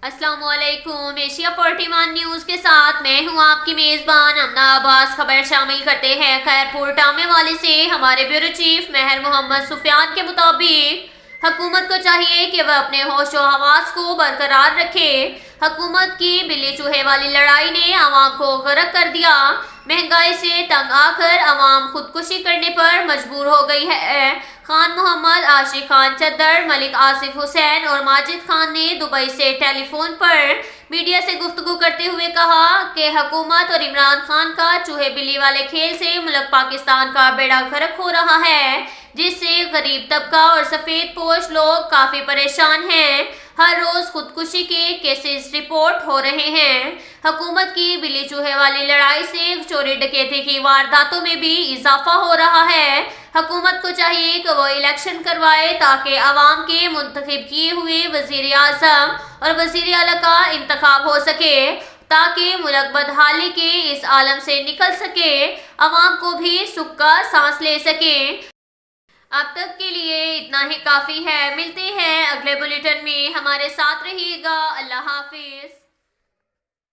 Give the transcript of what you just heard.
السلام علیکم۔ Asia 41 news کے ساتھ میں ہوں آپ کی میزبان امنا عباس۔ خبر شامل کرتے ہیں خیرپور ٹامے والے سے۔ ہمارے بیورو چیف مہر محمد سفیان کے مطابق حکومت کو چاہیے کہ وہ اپنے ہوش و حواس کو برقرار رکھے۔ حکومت کی بلی چوہے والی لڑائی نے عوام کو غرق کر دیا۔ مہنگائی سے تنگ آ کر عوام خودکشی کرنے پر مجبور ہو گئی ہے۔ خان محمد، عاشق خان چدر، ملک آصف حسین اور ماجد خان نے دبئی سے ٹیلی فون پر میڈیا سے گفتگو کرتے ہوئے کہا کہ حکومت اور عمران خان کا چوہے بلی والے کھیل سے ملک پاکستان کا بیڑا غرق ہو رہا ہے، جس سے غریب طبقہ اور سفید پوش لوگ کافی پریشان ہیں۔ ہر روز خودکشی کے کیسز رپورٹ ہو رہے ہیں۔ حکومت کی بلی چوہے والی لڑائی سے چوری ڈکیتی کی وارداتوں میں بھی اضافہ ہو رہا ہے۔ حکومت کو چاہیے کہ وہ الیکشن کروائے تاکہ عوام کے منتخب کیے ہوئے وزیر اعظم اور وزیر اعلیٰ کا انتخاب ہو سکے تاکہ ملک بدحالی کے اس عالم سے نکل سکے، عوام کو بھی سکھ کا سانس لے سکیں۔ اب تک کے لیے اتنا ہی کافی ہے۔ ملتے ہیں اگلے بلیٹن میں، ہمارے ساتھ رہیے گا۔ اللہ حافظ۔